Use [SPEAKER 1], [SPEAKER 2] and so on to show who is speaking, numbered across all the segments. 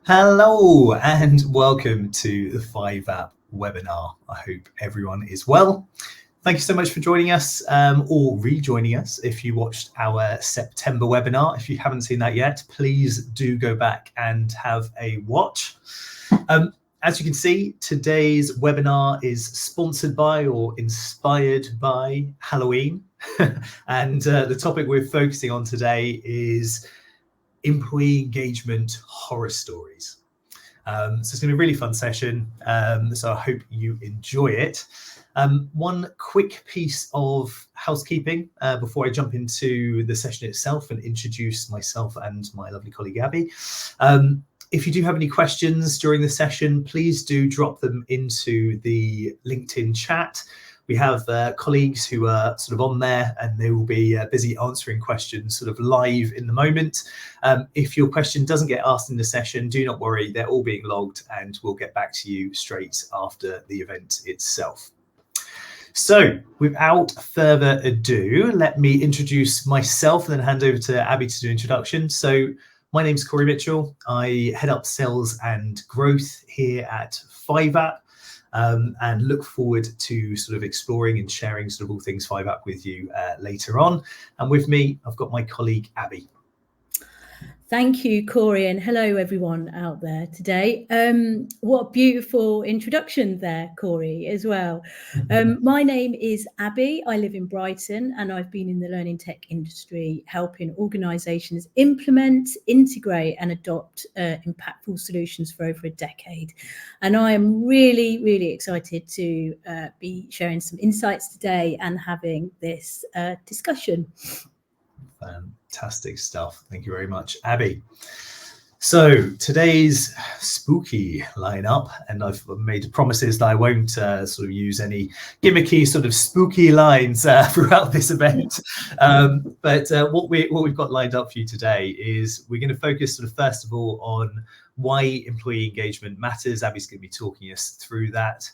[SPEAKER 1] Hello and welcome to the 5-App webinar. I hope everyone is well. Thank you so much for joining us or rejoining us if you watched our September webinar. If you haven't seen that yet, please do go back and have a watch. As you can see, today's webinar is sponsored by or inspired by Halloween. And the topic we're focusing on today is employee engagement horror stories. So it's going to be a really fun session. So I hope you enjoy it. One quick piece of housekeeping before I jump into the session itself and introduce myself and my lovely colleague Abby. If you do have any questions during the session, please do drop them into the LinkedIn chat. We have colleagues who are sort of on there and they will be busy answering questions sort of live in the moment. If your question doesn't get asked in the session, do not worry, they're all being logged and we'll get back to you straight after the event itself. So without further ado, let me introduce myself and then hand over to Abby to do introduction. So my name's Corey Mitchell. I head up sales and growth here at 5-App. And look forward to sort of exploring and sharing sort of all things 5-App with you later on. And with me, I've got my colleague, Abby.
[SPEAKER 2] Thank you, Corey, and hello everyone out there today. What a beautiful introduction there, Corey, as well. My name is Abby. I live in Brighton and I've been in the learning tech industry helping organisations implement, integrate and adopt impactful solutions for over a decade. And I am really, really excited to be sharing some insights today and having this discussion.
[SPEAKER 1] Fantastic stuff. Thank you very much, Abby. So today's spooky lineup, and I've made promises that I won't sort of use any gimmicky sort of spooky lines throughout this event. But what we've got lined up for you today is we're going to focus sort of first of all on why employee engagement matters. Abby's going to be talking us through that.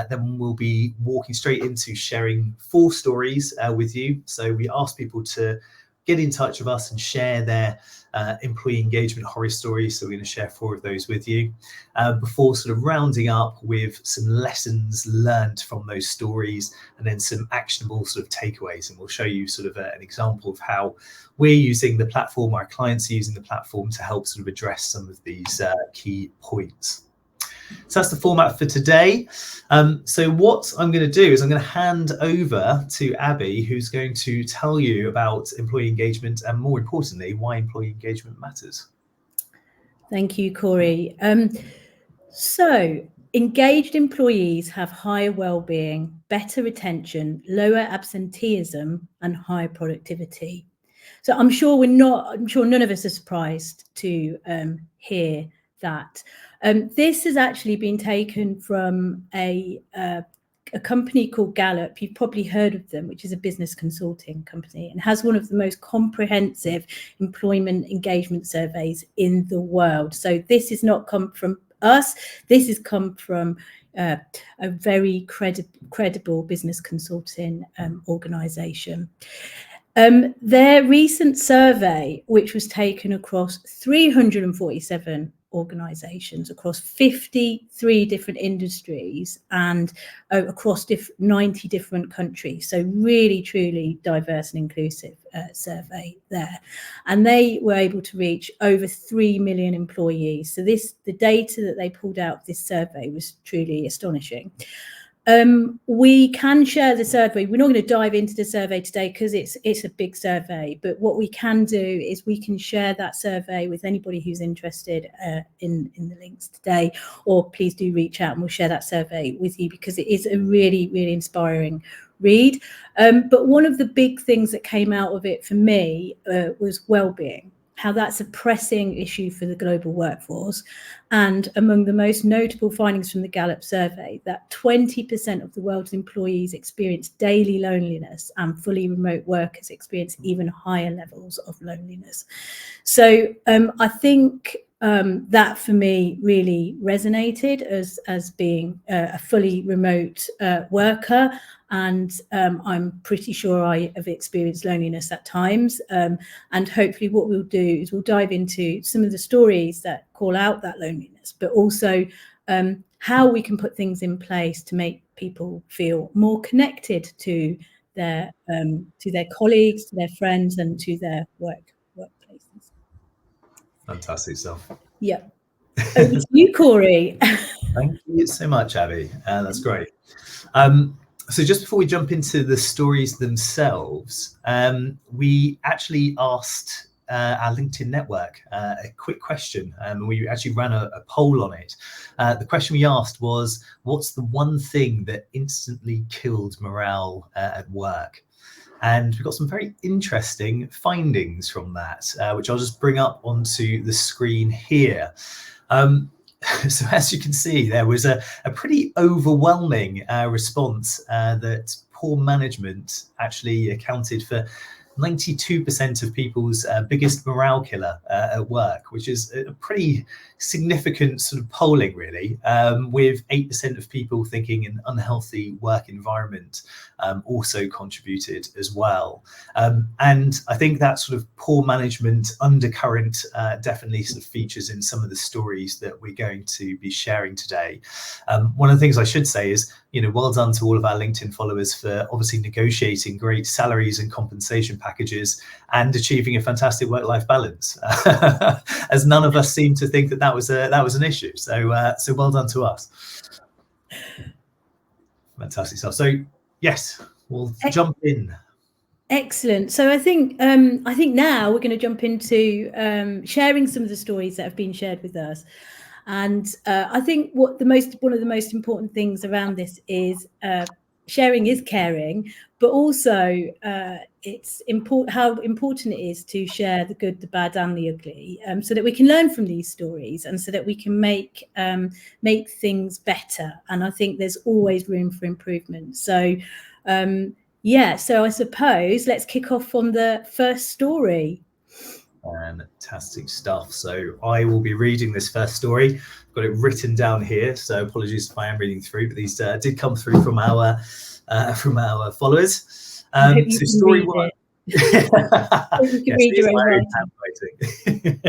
[SPEAKER 1] Then we'll be walking straight into sharing 4 stories with you. So we ask people to get in touch with us and share their employee engagement horror stories. So we're going to share 4 of those with you before sort of rounding up with some lessons learned from those stories and then some actionable sort of takeaways. And we'll show you sort of an example of how we're using the platform, our clients are using the platform to help sort of address some of these key points. So that's the format for today. So what I'm going to do is I'm going to hand over to Abby, who's going to tell you about employee engagement and more importantly, why employee engagement matters.
[SPEAKER 2] Thank you, Corey. So engaged employees have higher well-being, better retention, lower absenteeism and higher productivity. So I'm sure none of us are surprised to hear that. This has actually been taken from a company called Gallup. You've probably heard of them, which is a business consulting company and has one of the most comprehensive employment engagement surveys in the world. So this has not come from us. This has come from a very credible business consulting organisation. Their recent survey, which was taken across 347 organisations across 53 different industries and across 90 different countries. So really, truly diverse and inclusive survey there. And they were able to reach over 3 million employees. So the data that they pulled out of this survey was truly astonishing. We can share the survey. We're not going to dive into the survey today because it's a big survey, but what we can do is we can share that survey with anybody who's interested in the links today, or please do reach out and we'll share that survey with you because it is a really, really inspiring read. But one of the big things that came out of it for me was well-being. How that's a pressing issue for the global workforce. And among the most notable findings from the Gallup survey, that 20% of the world's employees experience daily loneliness and fully remote workers experience even higher levels of loneliness. So I think that for me really resonated as being a fully remote worker. And I'm pretty sure I have experienced loneliness at times. And hopefully what we'll do is we'll dive into some of the stories that call out that loneliness, but also how we can put things in place to make people feel more connected to their colleagues, to their friends, and to their workplaces.
[SPEAKER 1] Fantastic stuff.
[SPEAKER 2] Yeah. Over to you, Corey.
[SPEAKER 1] Thank you so much, Abby. That's great. So just before we jump into the stories themselves, we actually asked our LinkedIn network a quick question, and we actually ran a poll on it. The question we asked was, what's the one thing that instantly killed morale at work? And we've got some very interesting findings from that, which I'll just bring up onto the screen here. So as you can see, there was a pretty overwhelming response that poor management actually accounted for 92% of people's biggest morale killer at work, which is a pretty significant sort of polling, really, with 8% of people thinking an unhealthy work environment also contributed as well. And I think that sort of poor management undercurrent definitely sort of features in some of the stories that we're going to be sharing today. One of the things I should say is, well done to all of our LinkedIn followers for obviously negotiating great salaries and compensation packages and achieving a fantastic work-life balance, as none of us seem to think that was an issue. So well done to us. Fantastic stuff. So yes, we'll jump in.
[SPEAKER 2] Excellent. So I think now we're going to jump into sharing some of the stories that have been shared with us. And I think one of the most important things around this is sharing is caring, but also it's how important it is to share the good, the bad, and the ugly, so that we can learn from these stories and so that we can make things better. And I think there's always room for improvement. So so I suppose let's kick off on the first story.
[SPEAKER 1] Fantastic stuff. So I will be reading this first story. I've got it written down here, so apologies if I am reading through, but these did come through from our followers.
[SPEAKER 2] So
[SPEAKER 1] story one.
[SPEAKER 2] You can read your own
[SPEAKER 1] handwriting.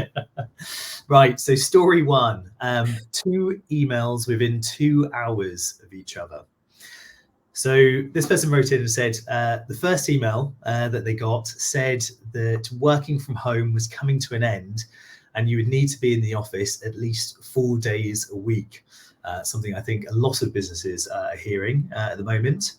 [SPEAKER 1] Right, so story one, 2 emails within 2 hours of each other. So this person wrote in and said the first email that they got said that working from home was coming to an end and you would need to be in the office at least 4 days a week, something I think a lot of businesses are hearing at the moment.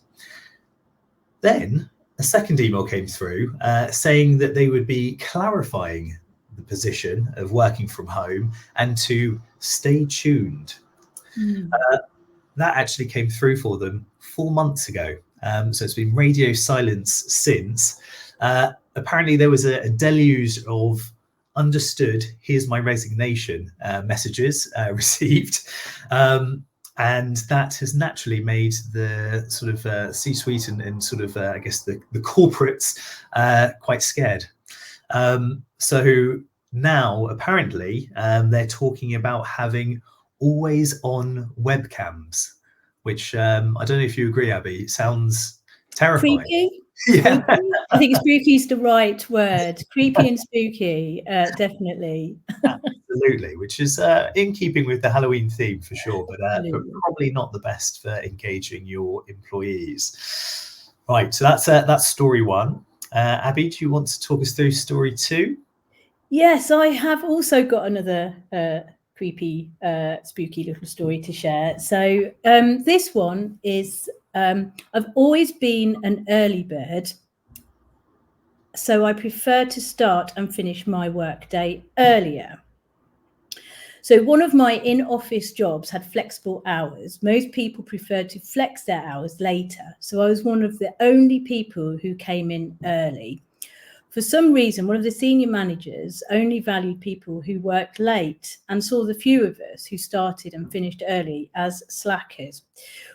[SPEAKER 1] Then a second email came through saying that they would be clarifying the position of working from home and to stay tuned. That actually came through for them 4 months ago. So it's been radio silence since. Apparently there was a deluge of understood, here's my resignation messages received. And that has naturally made the sort of C-suite and sort of, I guess, the corporates quite scared. So now, apparently, they're talking about having always on webcams, which I don't know if you agree, Abby, it sounds terrifying.
[SPEAKER 2] Creepy? Yeah. Creepy? I think spooky is the right word. Creepy and spooky, definitely.
[SPEAKER 1] Absolutely, which is in keeping with the Halloween theme for sure, but probably not the best for engaging your employees. Right, so that's story one. Abby, do you want to talk us through story two?
[SPEAKER 2] Yes, I have also got another creepy, spooky little story to share. So this one is, I've always been an early bird, so I prefer to start and finish my workday earlier. So one of my in-office jobs had flexible hours. Most people preferred to flex their hours later. So I was one of the only people who came in early. For some reason, one of the senior managers only valued people who worked late and saw the few of us who started and finished early as slackers.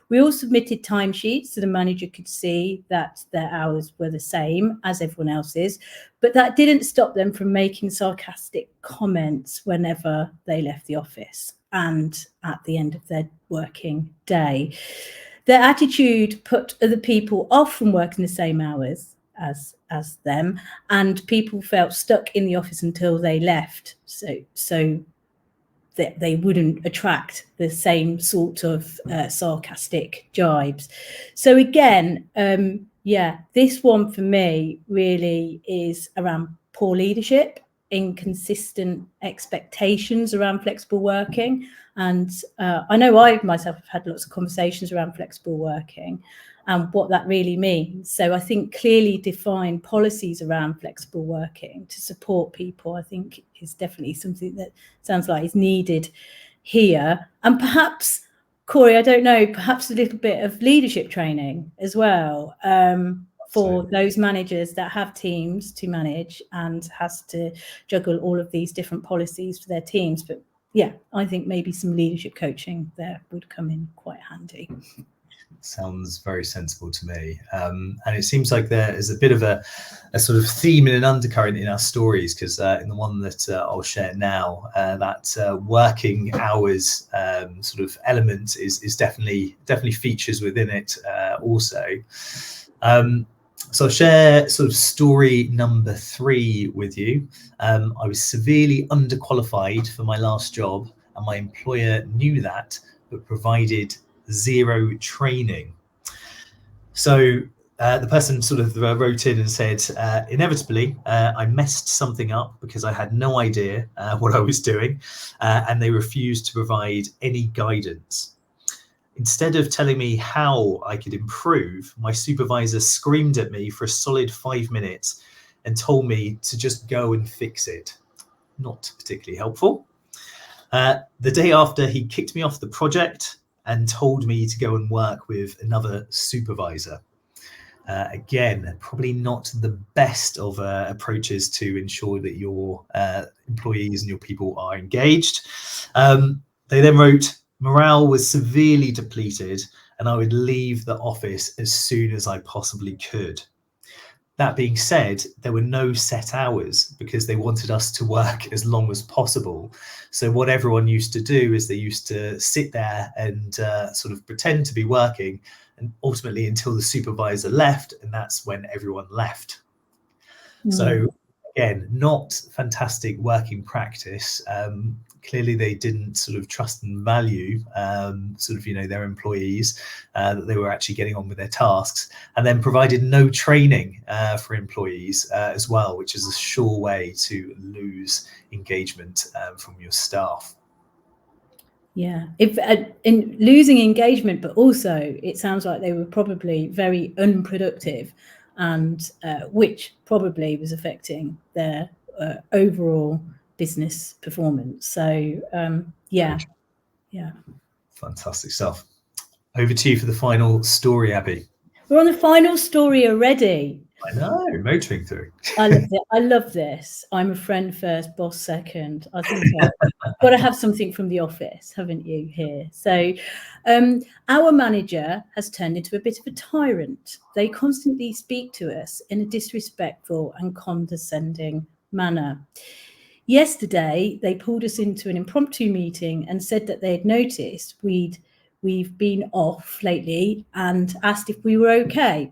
[SPEAKER 2] We all submitted timesheets so the manager could see that their hours were the same as everyone else's, but that didn't stop them from making sarcastic comments whenever they left the office and at the end of their working day. Their attitude put other people off from working the same hours as them, and people felt stuck in the office until they left, so that they wouldn't attract the same sort of sarcastic jibes. So again, this one for me really is around poor leadership, inconsistent expectations around flexible working. And I know I myself have had lots of conversations around flexible working and what that really means. So I think clearly defined policies around flexible working to support people, I think, is definitely something that sounds like is needed here. And perhaps, Corey, I don't know, perhaps a little bit of leadership training as well for those managers that have teams to manage and has to juggle all of these different policies for their teams. But yeah, I think maybe some leadership coaching there would come in quite handy.
[SPEAKER 1] Sounds very sensible to me. And it seems like there is a bit of a sort of theme and an undercurrent in our stories, because in the one that I'll share now, that working hours sort of element is definitely features within it also. So I'll share sort of story number 3 with you. I was severely underqualified for my last job, and my employer knew that, but provided 0 training. So the person sort of wrote in and said, inevitably, I messed something up because I had no idea what I was doing, and they refused to provide any guidance. Instead of telling me how I could improve, my supervisor screamed at me for a solid 5 minutes and told me to just go and fix it. Not particularly helpful. The day after, he kicked me off the project and told me to go and work with another supervisor. Again, probably not the best of approaches to ensure that your employees and your people are engaged. They then wrote, morale was severely depleted and I would leave the office as soon as I possibly could. That being said, there were no set hours because they wanted us to work as long as possible. So what everyone used to do is they used to sit there and sort of pretend to be working, and ultimately until the supervisor left, and that's when everyone left. So again, not fantastic working practice. Clearly they didn't sort of trust and value sort of, their employees, that they were actually getting on with their tasks, and then provided no training for employees as well, which is a sure way to lose engagement from your staff.
[SPEAKER 2] Yeah, if in losing engagement, but also it sounds like they were probably very unproductive, and which probably was affecting their overall business performance. So yeah.
[SPEAKER 1] Fantastic stuff. Over to you for the final story, Abby.
[SPEAKER 2] We're on the final story already.
[SPEAKER 1] I know, motoring through.
[SPEAKER 2] I love it. I love this. I'm a friend first, boss second. I think I've got to have something from the office, haven't you, here? So our manager has turned into a bit of a tyrant. They constantly speak to us in a disrespectful and condescending manner. Yesterday, they pulled us into an impromptu meeting and said that they had noticed we've been off lately and asked if we were okay.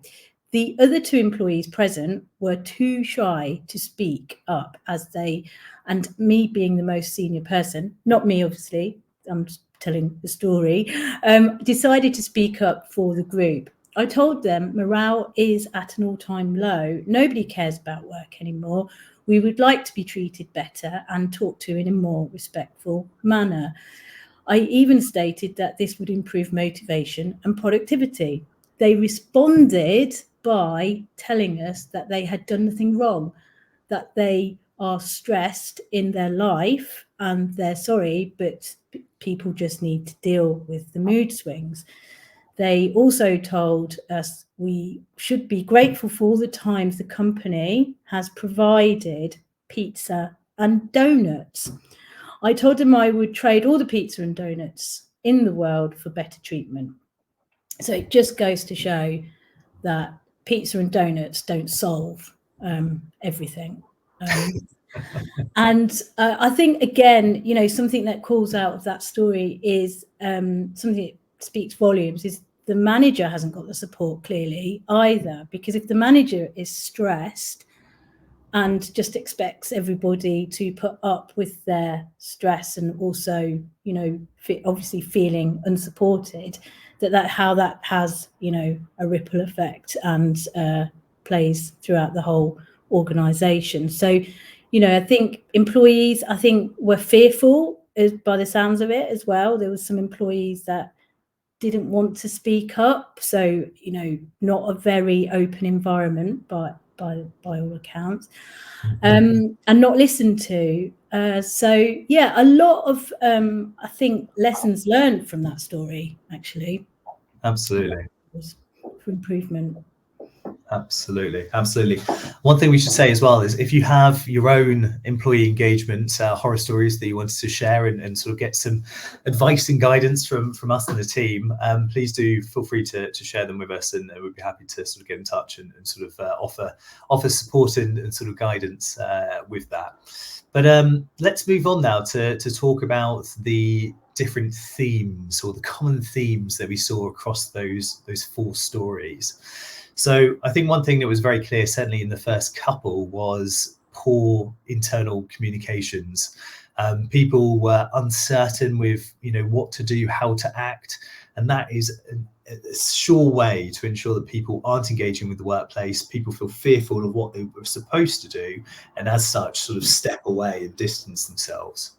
[SPEAKER 2] The other 2 employees present were too shy to speak up, and me being the most senior person, not me obviously, I'm just telling the story, decided to speak up for the group. I told them morale is at an all-time low. Nobody cares about work anymore. We would like to be treated better and talked to in a more respectful manner. I even stated that this would improve motivation and productivity. They responded by telling us that they had done nothing wrong, that they are stressed in their life and they're sorry, but people just need to deal with the mood swings. They also told us we should be grateful for all the times the company has provided pizza and donuts. I told them I would trade all the pizza and donuts in the world for better treatment. So it just goes to show that pizza and donuts don't solve everything. And I think, again, you know, something that calls out of that story is something that speaks volumes is the manager hasn't got the support clearly either, because if the manager is stressed and just expects everybody to put up with their stress and also, you know, obviously feeling unsupported, how that has, you know, a ripple effect and plays throughout the whole organization. So, you know, I think employees, were fearful by the sounds of it as well. There was some employees that didn't want to speak up. So, you know, not a very open environment by all accounts, and not listened to. So yeah, a lot of I think lessons learned from that story, actually.
[SPEAKER 1] Absolutely.
[SPEAKER 2] For improvement.
[SPEAKER 1] Absolutely. One thing we should say as well is if you have your own employee engagement horror stories that you wanted to share and sort of get some advice and guidance from us and the team, please do feel free to share them with us, and we'd be happy to sort of get in touch and sort of offer support and sort of guidance with that. But let's move on now to talk about the different themes, or the common themes that we saw across those 4 stories. So I think one thing that was very clear, certainly in the first couple, was poor internal communications. People were uncertain with, you know, what to do, how to act, and that is a sure way to ensure that people aren't engaging with the workplace. People feel fearful of what they were supposed to do, and as such, sort of step away and distance themselves.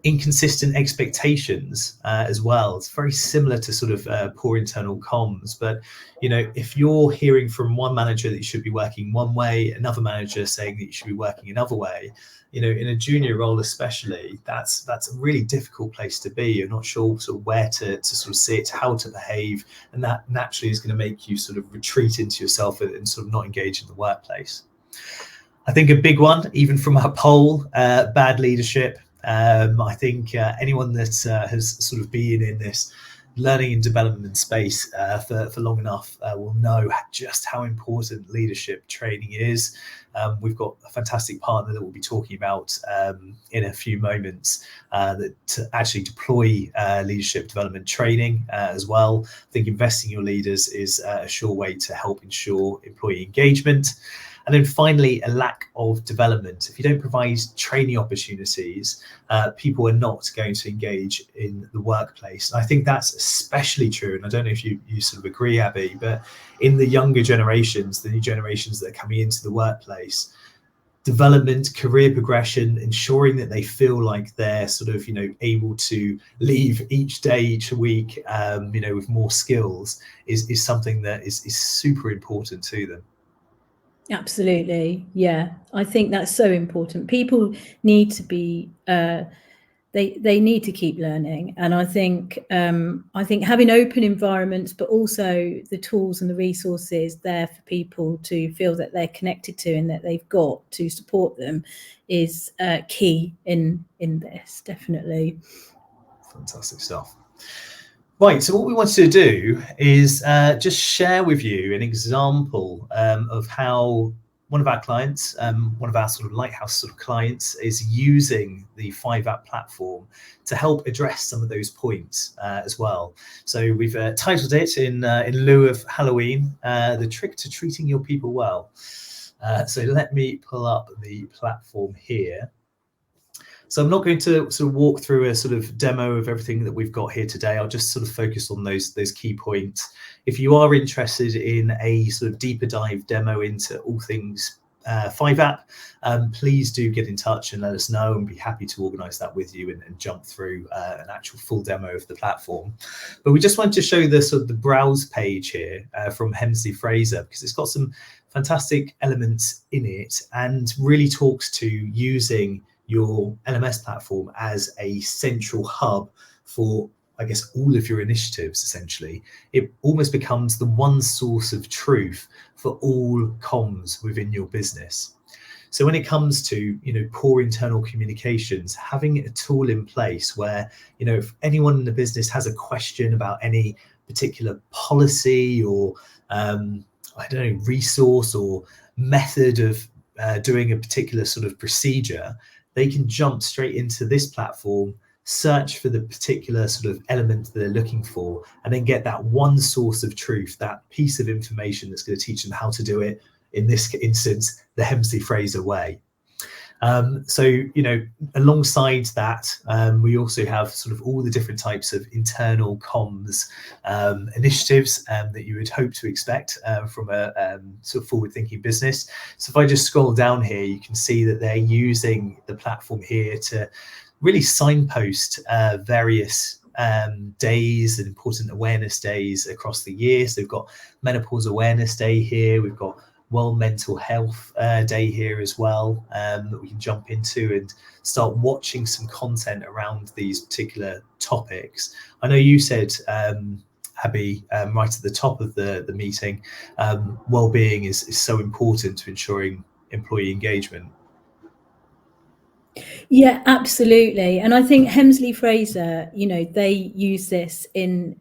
[SPEAKER 1] Inconsistent expectations as well. It's very similar to sort of poor internal comms. But, you know, if you're hearing from one manager that you should be working one way, another manager saying that you should be working another way, you know, in a junior role especially, that's a really difficult place to be. You're not sure sort of where to sort of sit, how to behave, and that naturally is going to make you sort of retreat into yourself and sort of not engage in the workplace. I think a big one, even from our poll, bad leadership. I think anyone that has sort of been in this learning and development space for long enough will know just how important leadership training is. We've got a fantastic partner that we'll be talking about in a few moments that to actually deploy leadership development training as well. I think investing in your leaders is a sure way to help ensure employee engagement. And then finally, a lack of development. If you don't provide training opportunities, people are not going to engage in the workplace. And I think that's especially true, and I don't know if you sort of agree, Abby, but in the younger generations, the new generations that are coming into the workplace, development, career progression, ensuring that they feel like they're sort of, you know, able to leave each day, each week, you know, with more skills is something that is super important to them.
[SPEAKER 2] Absolutely. Yeah. I think that's so important. People need to be, they need to keep learning. And I think having open environments, but also the tools and the resources there for people to feel that they're connected to and that they've got to support them is key in this, definitely.
[SPEAKER 1] Fantastic stuff. Right, so what we wanted to do is just share with you an example of how one of our clients, one of our sort of lighthouse sort of clients, is using the 5-App platform to help address some of those points as well. So we've titled it in lieu of Halloween, The Trick to Treating Your People Well. So let me pull up the platform here. So I'm not going to sort of walk through a sort of demo of everything that we've got here today. I'll just sort of focus on those key points. If you are interested in a sort of deeper dive demo into all things 5-App, please do get in touch and let us know, and be happy to organise that with you and jump through an actual full demo of the platform. But we just wanted to show the sort of the browse page here from Hemsley Fraser, because it's got some fantastic elements in it and really talks to using your LMS platform as a central hub for I guess, all of your initiatives, essentially, it almost becomes the one source of truth for all comms within your business. So when it comes to, poor internal communications, having a tool in place where, if anyone in the business has a question about any particular policy or, resource or method of doing a particular sort of procedure, they can jump straight into this platform, search for the particular sort of element that they're looking for, and then get that one source of truth, that piece of information that's going to teach them how to do it, in this instance, the Hemsley Fraser way. So, alongside that, we also have sort of all the different types of internal comms initiatives that you would hope to expect from a sort of forward-thinking business. So if I just scroll down here, you can see that they're using the platform here to really signpost various days and important awareness days across the year. So we've got Menopause Awareness Day here. We've got World Mental Health Day here as well, that we can jump into and start watching some content around these particular topics. I know you said, Abby, right at the top of the meeting, well-being is so important to ensuring employee engagement.
[SPEAKER 2] Yeah, absolutely. And I think Hemsley Fraser, they use this in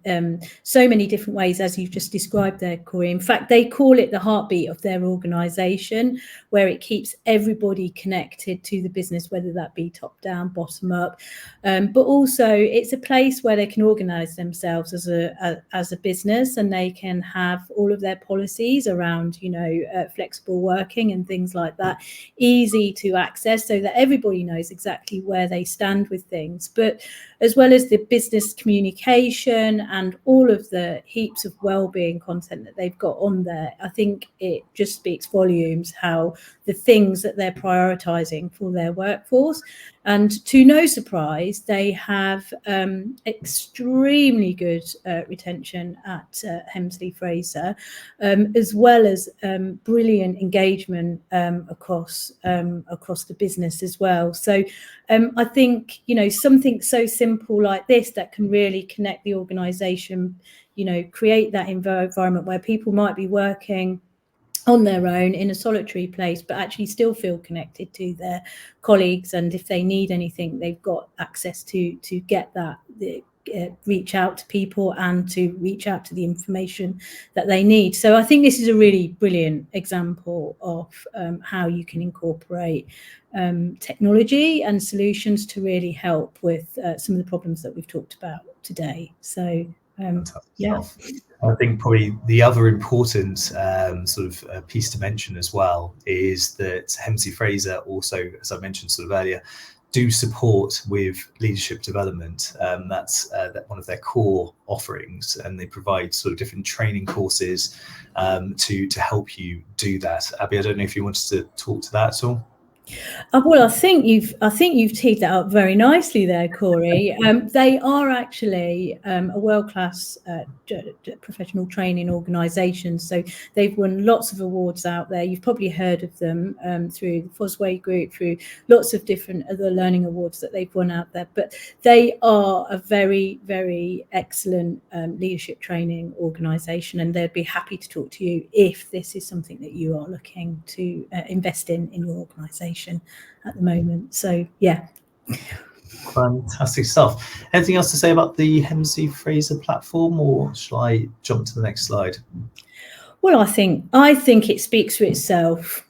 [SPEAKER 2] so many different ways, as you've just described there, Corey. In fact, they call it the heartbeat of their organisation, where it keeps everybody connected to the business, whether that be top down, bottom up. But also it's a place where they can organise themselves as a business, and they can have all of their policies around, flexible working and things like that, easy to access, so that everybody knows exactly where they stand with things. But as well as the business communication and all of the heaps of well-being content that they've got on there, I think it just speaks volumes how the things that they're prioritising for their workforce. And to no surprise, they have extremely good retention at Hemsley Fraser, as well as brilliant engagement across the business as well. So I think, something so simple like this that can really connect the organisation, create that environment where people might be working on their own in a solitary place, but actually still feel connected to their colleagues. And if they need anything, they've got access to get that, reach out to people and to reach out to the information that they need. So I think this is a really brilliant example of how you can incorporate technology and solutions to really help with some of the problems that we've talked about today. So yeah.
[SPEAKER 1] I think probably the other important sort of piece to mention as well is that Hemsley Fraser also, as I mentioned sort of earlier, do support with leadership development. That's one of their core offerings, and they provide sort of different training courses to help you do that. Abby, I don't know if you wanted to talk to that at all.
[SPEAKER 2] Well, I think you've teed that up very nicely there, Corey. They are actually a world-class professional training organisation. So they've won lots of awards out there. You've probably heard of them through the Fosway Group, through lots of different other learning awards that they've won out there. But they are a very, very excellent leadership training organisation, and they'd be happy to talk to you if this is something that you are looking to invest in your organisation at the moment. So yeah,
[SPEAKER 1] fantastic stuff. Anything else to say about the Hemsley Fraser platform, or shall I jump to the next slide?
[SPEAKER 2] Well, I think it speaks for itself.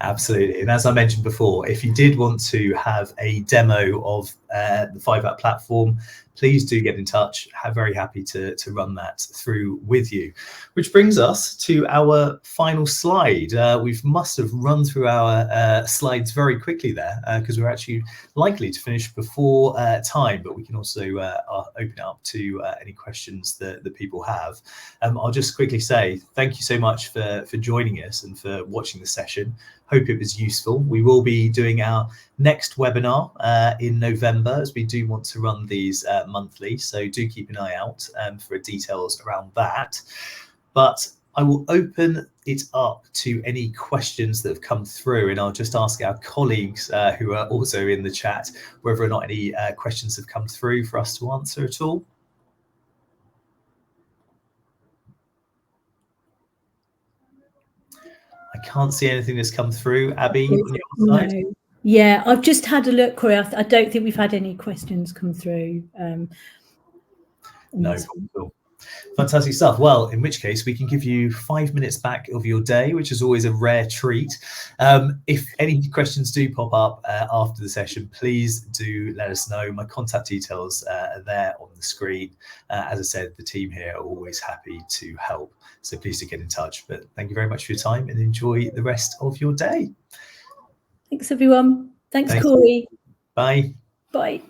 [SPEAKER 1] Absolutely. And as I mentioned before, if you did want to have a demo of the 5-App platform, please do get in touch. I'm very happy to run that through with you. Which brings us to our final slide. We must have run through our slides very quickly there, because we're actually likely to finish before time, but we can also open it up to any questions that people have. I'll just quickly say thank you so much for joining us and for watching the session. Hope it was useful. We will be doing our next webinar in November, as we do want to run these monthly. So do keep an eye out for details around that. But I will open it up to any questions that have come through, and I'll just ask our colleagues who are also in the chat whether or not any questions have come through for us to answer at all. I can't see anything that's come through. Abby, on your side?
[SPEAKER 2] No. Yeah, I've just had a look, Corey. I don't think we've had any questions come through.
[SPEAKER 1] No problem at all. Fantastic stuff. Well, in which case we can give you 5 minutes back of your day, which is always a rare treat. If any questions do pop up after the session, please do let us know. My contact details are there on the screen. As I said, the team here are always happy to help. So please do get in touch. But thank you very much for your time and enjoy the rest of your day.
[SPEAKER 2] Thanks, everyone. Thanks, Corey.
[SPEAKER 1] Bye.
[SPEAKER 2] Bye.